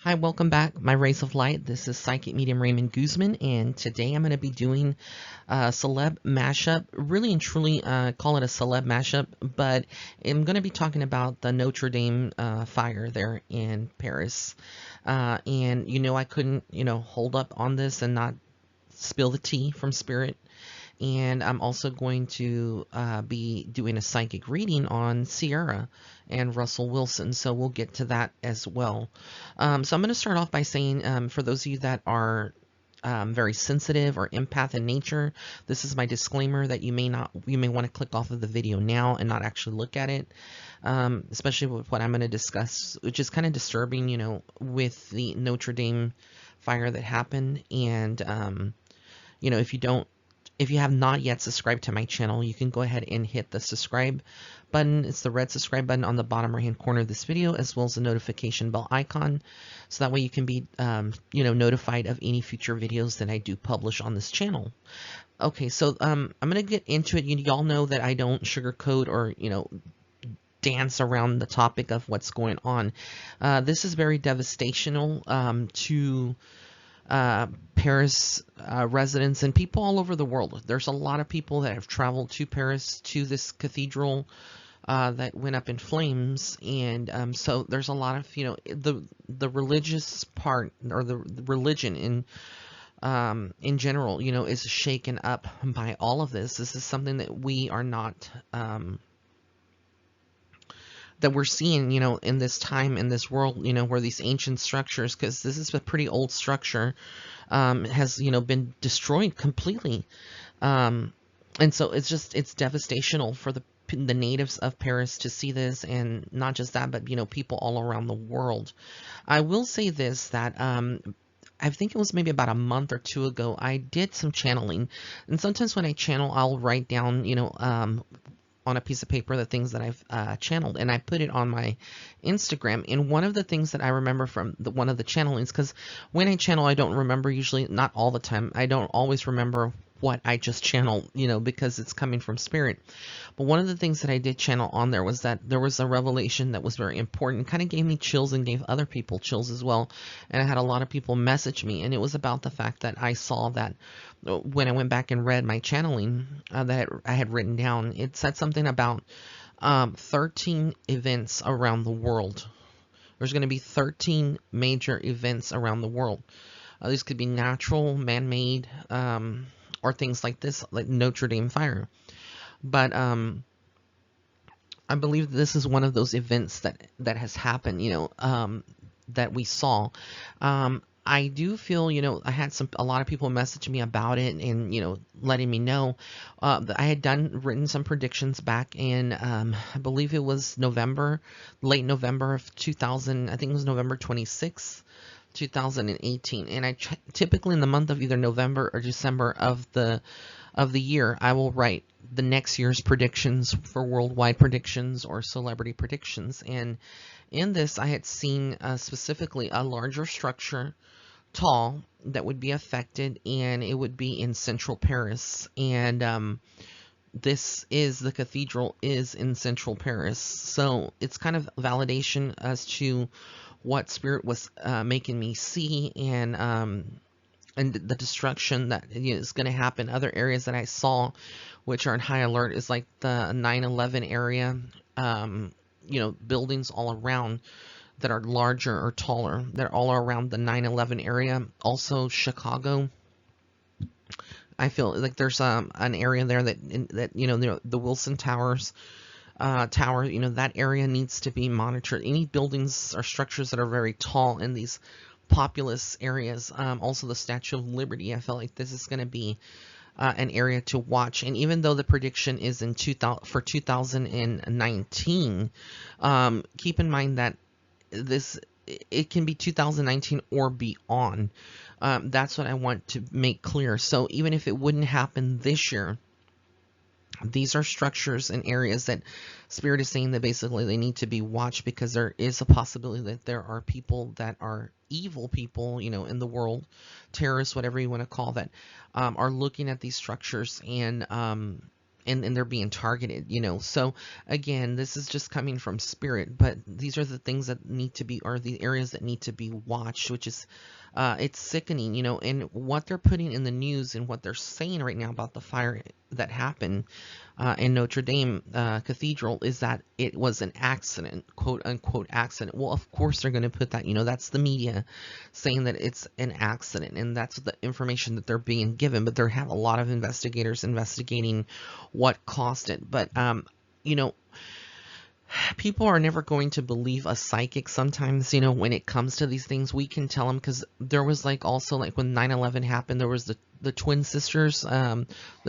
Hi, welcome back, my rays of light. This is Psychic Medium Raymond Guzman, and today I'm going to be doing a celeb mashup. Really and truly call it a celeb mashup, but I'm going to be talking about the Notre Dame fire there in Paris. And I couldn't, hold up on this and not spill the tea from Spirit. And I'm also going to be doing a psychic reading on Ciara and Russell Wilson, so we'll get to that as well. So I'm going to start off by saying, for those of you that are very sensitive or empath in nature, this is my disclaimer that you may want to click off of the video now and not actually look at it, especially with what I'm going to discuss, which is kind of disturbing, with the Notre Dame fire that happened. And if you have not yet subscribed to my channel, you can go ahead and hit the subscribe button. It's the red subscribe button on the bottom right hand corner of this video, as well as the notification bell icon. So that way you can be, notified of any future videos that I do publish on this channel. Okay, so I'm going to get into it. Y'all know that I don't sugarcoat or, dance around the topic of what's going on. This is very devastational to Paris residents and people all over the world. There's a lot of people that have traveled to Paris, to this cathedral that went up in flames, and so there's a lot of the religious part, or the religion in general, is shaken up by all of this. This is something that we are not that we're seeing, in this time, in this world, where these ancient structures, because this is a pretty old structure, has, been destroyed completely. And so it's devastational for the natives of Paris to see this, and not just that, but, people all around the world. I will say this, that, I think it was maybe about a month or two ago, I did some channeling. And sometimes when I channel, I'll write down, on a piece of paper the things that I've channeled, and I put it on my Instagram. And one of the things that I remember from one of the channelings, because when I channel, I don't remember, usually, not all the time, I don't always remember what I just channeled, because it's coming from Spirit. But one of the things that I did channel on there was that there was a revelation that was very important. It kind of gave me chills and gave other people chills as well. And I had a lot of people message me, and it was about the fact that I saw that when I went back and read my channeling that I had written down, it said something about 13 events around the world. There's going to be 13 major events around the world. These could be natural, man-made, or things like this, like Notre Dame fire. But I believe this is one of those events that has happened, that we saw. I do feel, I had a lot of people message me about it, and, letting me know that I had written some predictions back in, I believe it was late November of 2000, I think it was November 26th. 2018, and I typically in the month of either November or December of the year, I will write the next year's predictions for worldwide predictions or celebrity predictions. And in this, I had seen specifically a larger structure, tall, that would be affected, and it would be in central Paris. And the cathedral is in central Paris, so it's kind of validation as to what Spirit was making me see, and the destruction that is going to happen. Other areas that I saw, which are in high alert, is like the 9/11 area. Buildings all around that are larger or taller. They're all around the 9/11 area. Also, Chicago. I feel like there's an area there that the Wilson Towers. Tower, that area needs to be monitored. Any buildings or structures that are very tall in these populous areas. Also the Statue of Liberty, I felt like this is going to be an area to watch. And even though the prediction is in 2019, keep in mind that it can be 2019 or beyond. That's what I want to make clear. So even if it wouldn't happen this year, these are structures and areas that Spirit is saying that basically they need to be watched, because there is a possibility that there are people that are evil people, in the world, terrorists, whatever you want to call that, are looking at these structures and and they're being targeted, so again, this is just coming from spirit, but these are the things that need to be, or the areas that need to be watched, which is it's sickening, and what they're putting in the news and what they're saying right now about the fire that happened in Notre Dame Cathedral is that it was an accident, quote unquote accident. Well, of course they're going to put that, that's the media saying that it's an accident, and that's the information that they're being given. But there have a lot of investigators investigating what caused it. But you know, people are never going to believe a psychic sometimes, when it comes to these things. We can tell them, because there was like also like when 9/11 happened, there was the twin sisters, the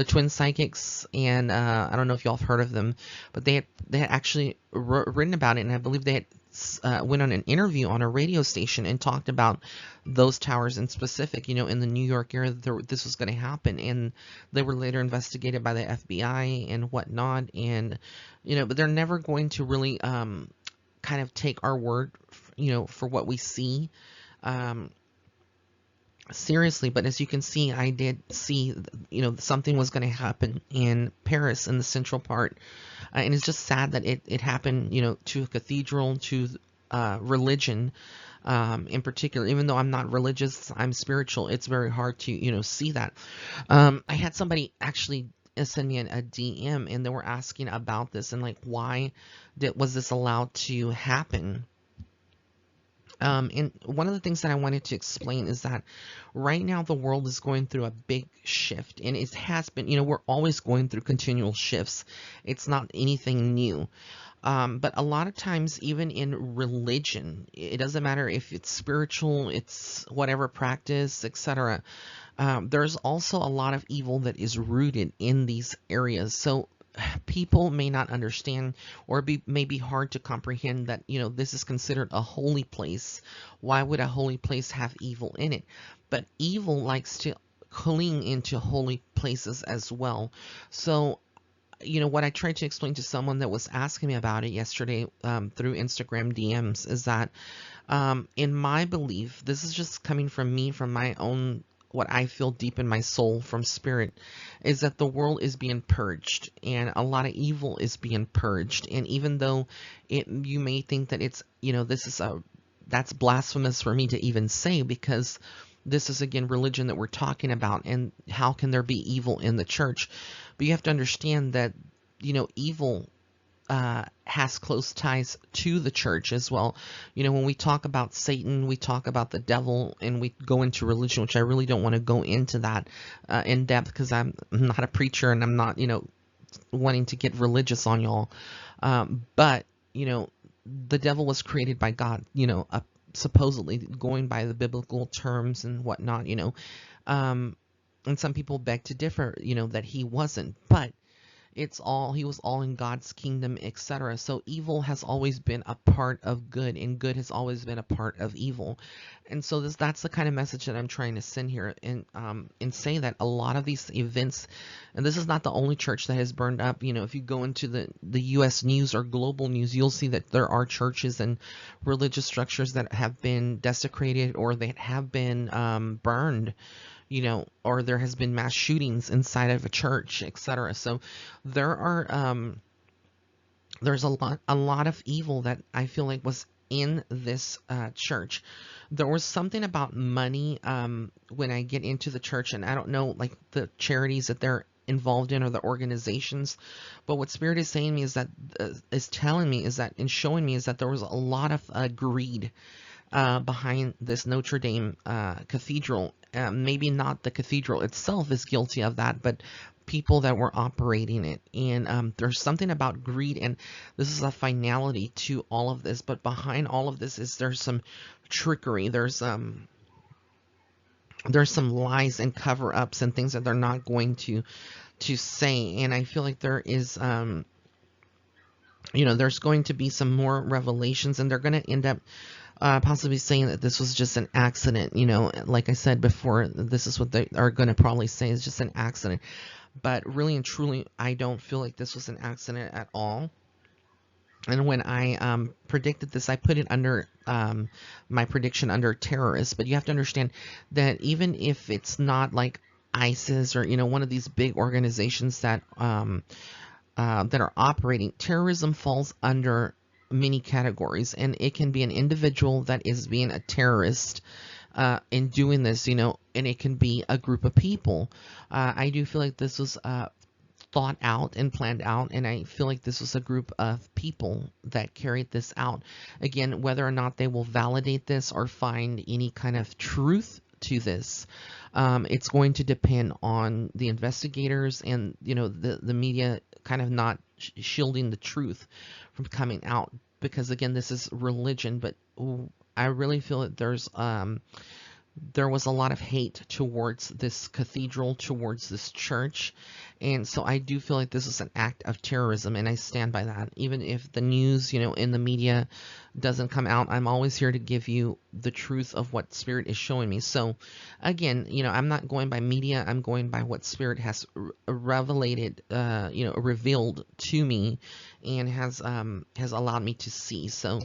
twin psychics, and I don't know if y'all have heard of them, but they had actually written about it, and I believe they had went on an interview on a radio station and talked about those towers in specific, in the New York area, that this was going to happen, and they were later investigated by the FBI and whatnot, and but they're never going to really kind of take our word, for what we see. Seriously. But as you can see, I did see, something was going to happen in Paris, in the central part, and it's just sad that it happened, to a cathedral, to religion, in particular. Even though I'm not religious, I'm spiritual. It's very hard to, see that. I had somebody actually send me a DM, and they were asking about this, and like, why was this allowed to happen? And one of the things that I wanted to explain is that right now the world is going through a big shift, and it has been, we're always going through continual shifts. It's not anything new. But a lot of times, even in religion, it doesn't matter if it's spiritual, it's whatever practice, etc. There's also a lot of evil that is rooted in these areas. So people may not understand, or may be hard to comprehend that, this is considered a holy place. Why would a holy place have evil in it? But evil likes to cling into holy places as well. So, what I tried to explain to someone that was asking me about it yesterday, through Instagram DMs, is that, in my belief, this is just coming from me, from my own, what I feel deep in my soul from spirit, is that the world is being purged, and a lot of evil is being purged. And even though you may think that it's, that's blasphemous for me to even say, because this is, again, religion that we're talking about, and how can there be evil in the church? But you have to understand that, evil has close ties to the church as well. When we talk about Satan, we talk about the devil, and we go into religion, which I really don't want to go into that in depth, because I'm not a preacher, and I'm not, wanting to get religious on y'all. But, the devil was created by God, supposedly, going by the biblical terms and whatnot, and some people beg to differ, that he wasn't, but he was all in God's kingdom, etc. So evil has always been a part of good, and good has always been a part of evil. And so that's the kind of message that I'm trying to send here, and say that a lot of these events, and this is not the only church that has burned up. If you go into the U.S. news or global news, you'll see that there are churches and religious structures that have been desecrated, or that have been burned, or there has been mass shootings inside of a church, etc. So there's a lot of evil that I feel like was in this church. There was something about money when I get into the church, and I don't know, like, the charities that they're involved in, or the organizations, but what Spirit is saying me is that, is telling me is that, and showing me is that there was a lot of greed behind this Notre Dame cathedral. Maybe not the cathedral itself is guilty of that, but people that were operating it. And there's something about greed, and this is a finality to all of this. But behind all of this there's some trickery. There's some lies and cover-ups and things that they're not going to say. And I feel like there is there's going to be some more revelations, and they're going to end up possibly saying that this was just an accident. Like I said before, this is what they are going to probably say, is just an accident. But really and truly, I don't feel like this was an accident at all. And when I predicted this, I put it under my prediction under terrorists. But you have to understand that even if it's not like ISIS or, one of these big organizations that are operating. Terrorism falls under many categories, and it can be an individual that is being a terrorist in doing this, and it can be a group of people. I do feel like this was thought out and planned out, and I feel like this was a group of people that carried this out. Again, whether or not they will validate this or find any kind of truth to this, it's going to depend on the investigators and the media kind of not shielding the truth from coming out, because again, this is religion. But I really feel that there was a lot of hate towards this cathedral, towards this church. And so I do feel like this is an act of terrorism, and I stand by that. Even if the news, in the media doesn't come out, I'm always here to give you the truth of what Spirit is showing me. So again, I'm not going by media, I'm going by what Spirit has revealed to me, and has allowed me to see. So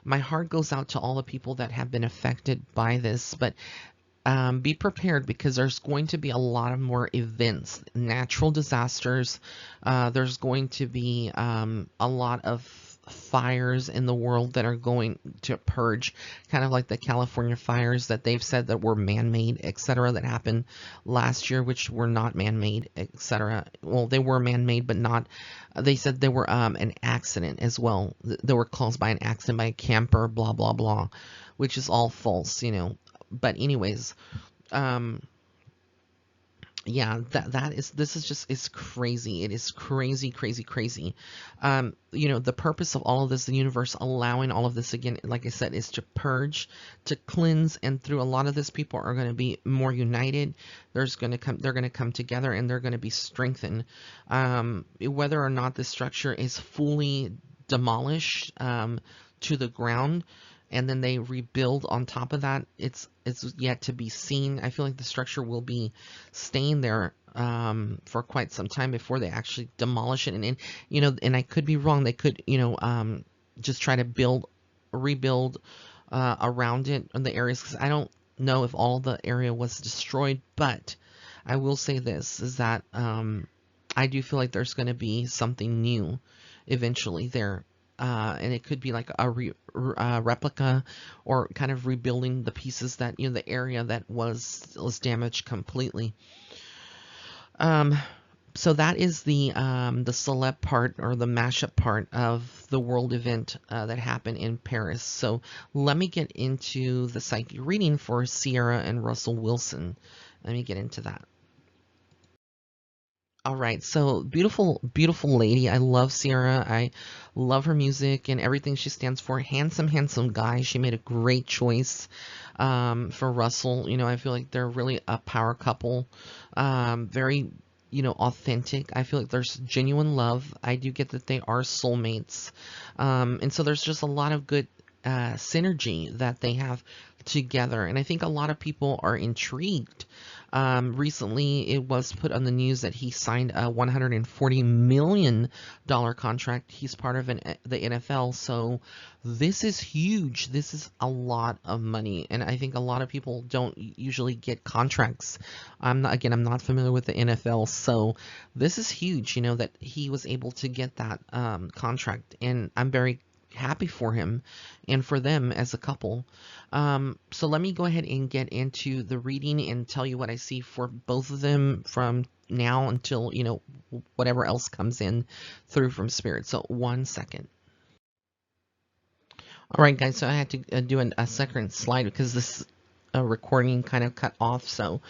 my heart goes out to all the people that have been affected by this, but be prepared, because there's going to be a lot of more events, natural disasters. There's going to be a lot of fires in the world that are going to purge, kind of like the California fires that they've said that were man-made, etc., that happened last year, which were not man-made, etc. Well, they were man-made, but not. They said they were an accident as well. They were caused by an accident by a camper, blah blah blah, which is all false, But anyways, yeah, this is just, it's crazy. It is crazy, crazy, crazy. The purpose of all of this, the universe allowing all of this, again, like I said, is to purge, to cleanse, and through a lot of this, people are going to be more united. They're going to come together, and they're going to be strengthened. Whether or not the structure is fully demolished to the ground, and then they rebuild on top of that, it's yet to be seen. I feel like the structure will be staying there for quite some time before they actually demolish it. And I could be wrong. They could just try to rebuild around it in the areas, because I don't know if all the area was destroyed. But I will say this is that I do feel like there's going to be something new eventually there. And it could be like a replica, or kind of rebuilding the pieces that, the area that was damaged completely. So that is the celeb part, or the mashup part of the world event that happened in Paris. So let me get into the Psyche reading for Ciara and Russell Wilson. Let me get into that. All right, so beautiful, beautiful lady. I love Ciara. I love her music and everything she stands for. Handsome, handsome guy. She made a great choice for Russell. I feel like they're really a power couple. Very, authentic. I feel like there's genuine love. I do get that they are soulmates. And so there's just a lot of good synergy that they have together. And I think a lot of people are intrigued. Recently, it was put on the news that he signed a $140 million contract. He's part of the NFL, so this is huge. This is a lot of money, and I think a lot of people don't usually get contracts. I'm not familiar with the NFL, so this is huge, that he was able to get that contract, and I'm very happy for him and for them as a couple. So let me go ahead and get into the reading and tell you what I see for both of them from now until, whatever else comes in through from Spirit. So 1 second. All right, guys, so I had to do a second slide because this recording kind of cut off. So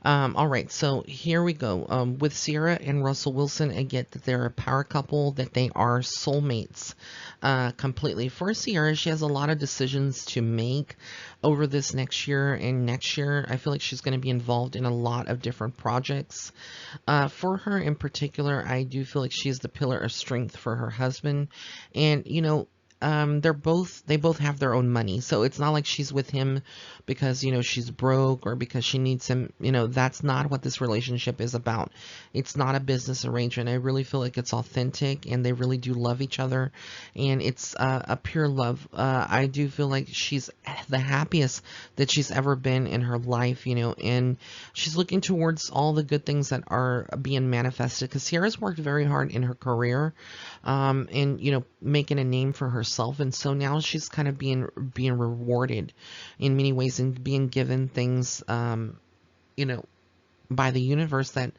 all right, so here we go. With Ciara and Russell Wilson, I get that they're a power couple, that they are soulmates completely. For Ciara, she has a lot of decisions to make over this next year, and next year I feel like she's going to be involved in a lot of different projects. For her in particular, I do feel like she's the pillar of strength for her husband, and they both have their own money. So it's not like she's with him because, she's broke or because she needs him. That's not what this relationship is about. It's not a business arrangement. I really feel like it's authentic and they really do love each other, and it's a pure love. I do feel like she's the happiest that she's ever been in her life, and she's looking towards all the good things that are being manifested, because Ciara's worked very hard in her career, and making a name for herself, and so now she's kind of being rewarded in many ways and being given things, you know by the universe that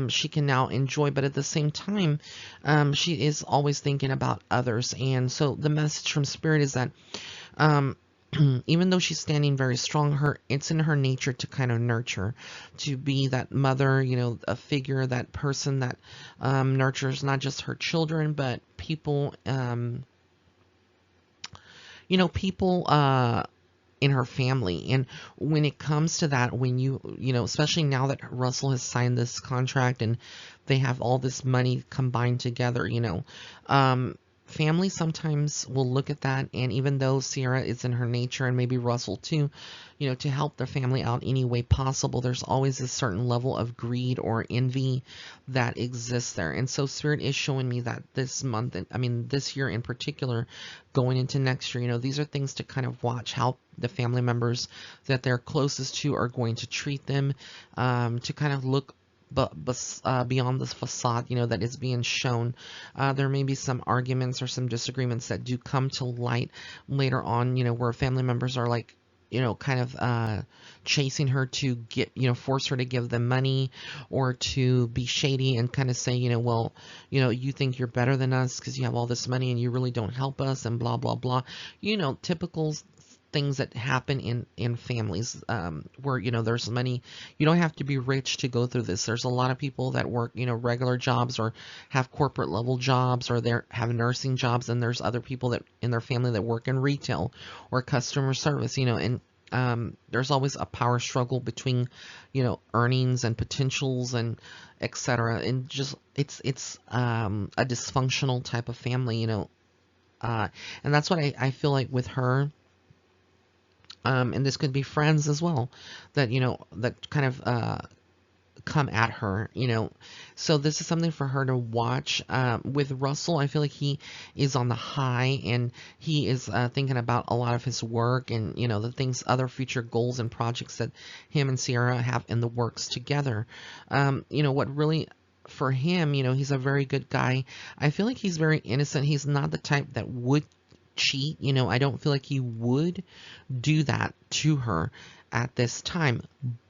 she can now enjoy. But at the same time, she is always thinking about others, and so the message from Spirit is that, um, even though she's standing very strong, it's in her nature to kind of nurture, to be that mother, a figure, that person that nurtures not just her children, but people, people in her family. And when it comes to that, when especially now that Russell has signed this contract and they have all this money combined together, family sometimes will look at that, and even though Ciara is in her nature, and maybe Russell too, to help their family out any way possible, there's always a certain level of greed or envy that exists there. And so Spirit is showing me that this month, and I mean this year in particular, going into next year, these are things to kind of watch how the family members that they're closest to are going to treat them, to kind of look beyond this facade, that is being shown. There may be some arguments or some disagreements that do come to light later on, where family members are like, kind of chasing her to get, force her to give them money, or to be shady and kind of say, well, you think you're better than us because you have all this money and you really don't help us, and blah, blah, blah. Typical things that happen in families, where there's money. You don't have to be rich to go through this. There's a lot of people that work regular jobs, or have corporate level jobs, or they have nursing jobs, and there's other people that in their family that work in retail or customer service, and there's always a power struggle between earnings and potentials and etc. And just it's a dysfunctional type of family, and that's what I feel like with her. And this could be friends as well, that that kind of come at her, so this is something for her to watch. With Russell, I feel like he is on the high, and he is thinking about a lot of his work, and the things, other future goals and projects that him and Ciara have in the works together. What really, for him, he's a very good guy. I feel like he's very innocent. He's not the type that would cheat. I don't feel like he would do that to her at this time.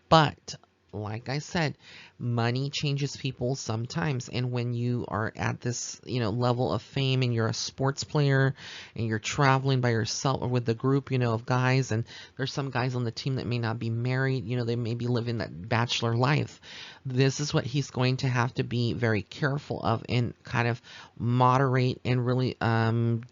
But like I said, money changes people sometimes. And when you are at this, level of fame, and you're a sports player, and you're traveling by yourself or with the group, of guys, and there's some guys on the team that may not be married, they may be living that bachelor life. This is what he's going to have to be very careful of, and kind of moderate and really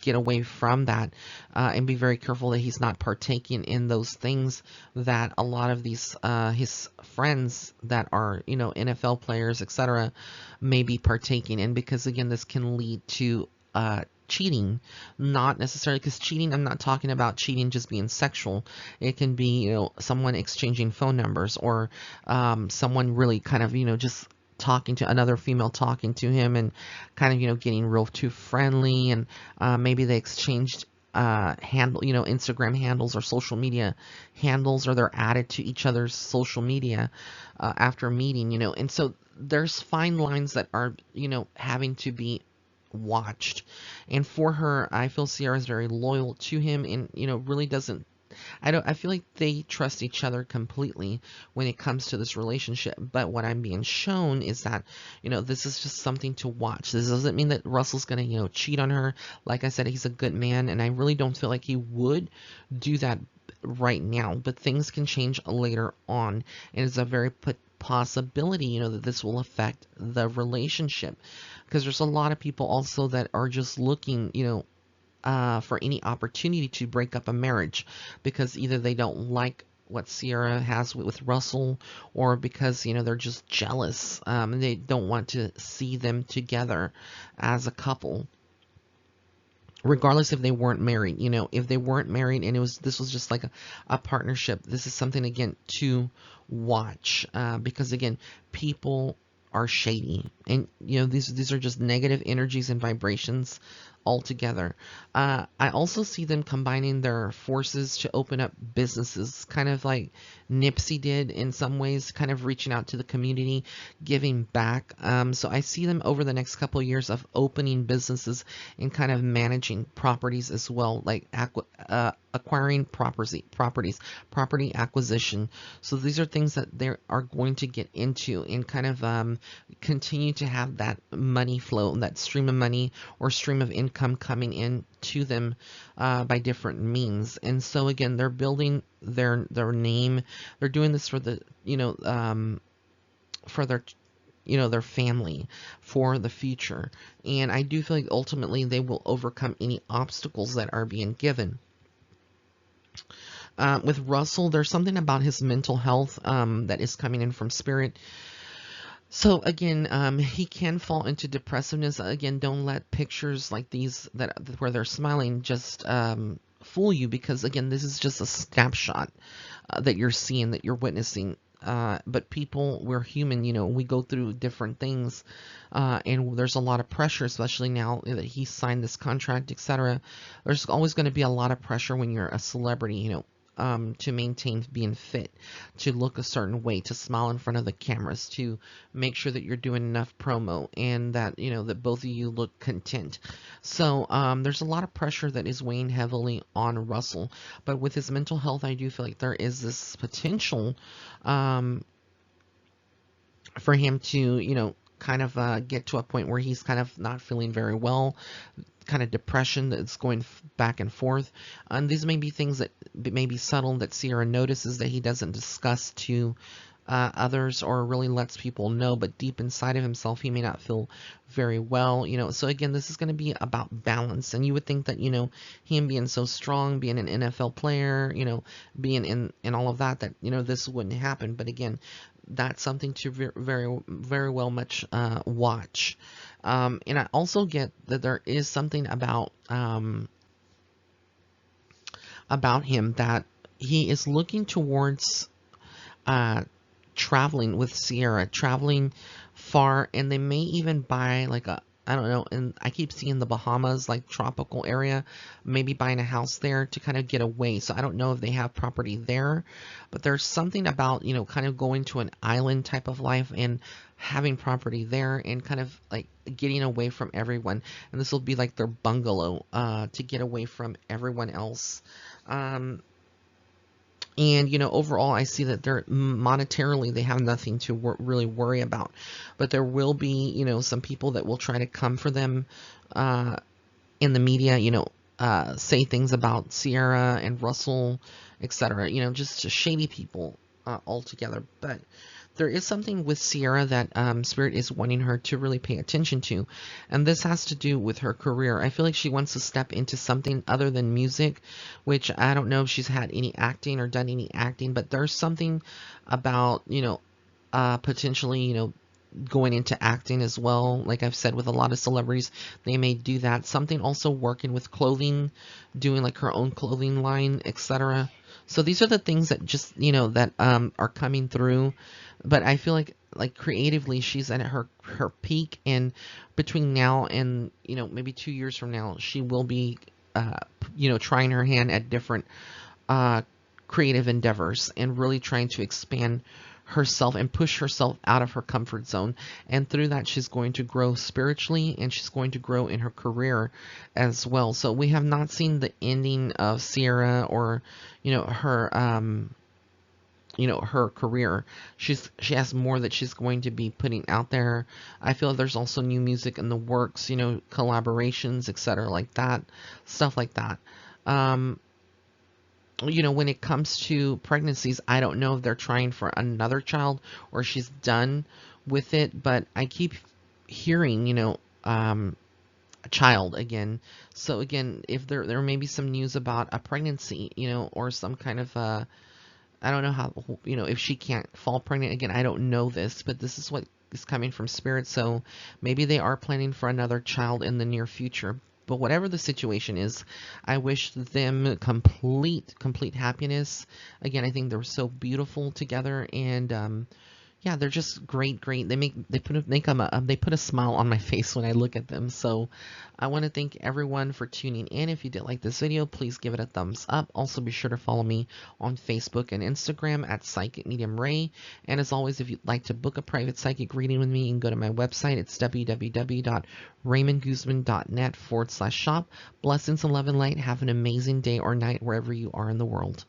get away from that, and be very careful that he's not partaking in those things that a lot of these his friends that are NFL players, etc., may be partaking in, because again, this can lead to cheating. Not necessarily, because cheating, I'm not talking about cheating just being sexual. It can be someone exchanging phone numbers, or someone really kind of just talking to another female, talking to him, and kind of getting real too friendly, and maybe they exchanged Instagram handles or social media handles, or they're added to each other's social media after meeting, and so there's fine lines that are having to be watched. And for her, I feel Ciara is very loyal to him, and really doesn't, I feel like they trust each other completely when it comes to this relationship. But what I'm being shown is that, this is just something to watch. This doesn't mean that Russell's going to, cheat on her. Like I said, he's a good man, and I really don't feel like he would do that right now. But things can change later on, and it's a very possibility, that this will affect the relationship, because there's a lot of people also that are just looking, for any opportunity to break up a marriage, because either they don't like what Ciara has with Russell, or because they're just jealous, and they don't want to see them together as a couple. regardless if they weren't married. If they weren't married and this was just like a partnership, this is something again to watch, because again, people are shady, and these are just negative energies and vibrations altogether. I also see them combining their forces to open up businesses, kind of like Nipsey did in some ways, kind of reaching out to the community, giving back. So I see them over the next couple of years of opening businesses and kind of managing properties as well, like acquiring property acquisition. So these are things that they are going to get into and kind of continue to have that money flow, that stream of money or stream of income coming in to them by different means. And so again, they're building their name. They're doing this for the for their family, for the future. And I do feel like ultimately they will overcome any obstacles that are being given. With Russell, there's something about his mental health that is coming in from spirit. So again, he can fall into depressiveness. Again, don't let pictures like these where they're smiling just fool you, because again, this is just a snapshot that you're seeing, that you're witnessing. But people, we're human, we go through different things, and there's a lot of pressure, especially now that he signed this contract, etc. There's always going to be a lot of pressure when you're a celebrity, to maintain being fit, to look a certain way, to smile in front of the cameras, to make sure that you're doing enough promo, and that that both of you look content. So there's a lot of pressure that is weighing heavily on Russell. But with his mental health, I do feel like there is this potential for him to kind of get to a point where he's kind of not feeling very well, kind of depression that's going back and forth. And these may be things that may be subtle that Ciara notices that he doesn't discuss to others or really lets people know, but deep inside of himself he may not feel very well. So again, this is going to be about balance. And you would think that him being so strong, being an NFL player, being in all of that this wouldn't happen. But again, that's something to very very well much watch. And I also get that there is something about him that he is looking towards traveling with Ciara, traveling far, and they may even buy like I don't know, and I keep seeing the Bahamas, like tropical area, maybe buying a house there to kind of get away. So I don't know if they have property there, but there's something about, kind of going to an island type of life and having property there and kind of like getting away from everyone. And this will be like their bungalow to get away from everyone else. And overall, I see that they're monetarily, they have nothing to really worry about. But there will be, some people that will try to come for them in the media, say things about Ciara and Russell, etc. Just shady people altogether. But there is something with Ciara that Spirit is wanting her to really pay attention to, and this has to do with her career. I feel like she wants to step into something other than music, which I don't know if she's had any acting or done any acting, but there's something about, potentially, going into acting as well. Like I've said, with a lot of celebrities, they may do that. Something also working with clothing, doing like her own clothing line, etc. So these are the things that just, that are coming through. But I feel like creatively she's at her peak, and between now and maybe 2 years from now, she will be trying her hand at different creative endeavors and really trying to expand herself and push herself out of her comfort zone. And through that, she's going to grow spiritually, and she's going to grow in her career as well. So we have not seen the ending of Ciara or her career. She has more that she's going to be putting out there. I feel there's also new music in the works, collaborations, etc., like that, stuff like that. When it comes to pregnancies, I don't know if they're trying for another child or she's done with it, but I keep hearing, a child again. So again, if there may be some news about a pregnancy, or some kind of I don't know how, if she can't fall pregnant again. I don't know this, but this is what is coming from Spirit. So maybe they are planning for another child in the near future. But whatever the situation is, I wish them complete happiness. Again, I think they're so beautiful together, and yeah, they're just great. They put a smile on my face when I look at them. So I want to thank everyone for tuning in. If you did like this video, please give it a thumbs up. Also be sure to follow me on Facebook and Instagram at Psychic Medium Ray. And as always, if you'd like to book a private psychic reading with me, you can go to my website. It's www.raymondguzman.net/shop. Blessings and love and light. Have an amazing day or night wherever you are in the world.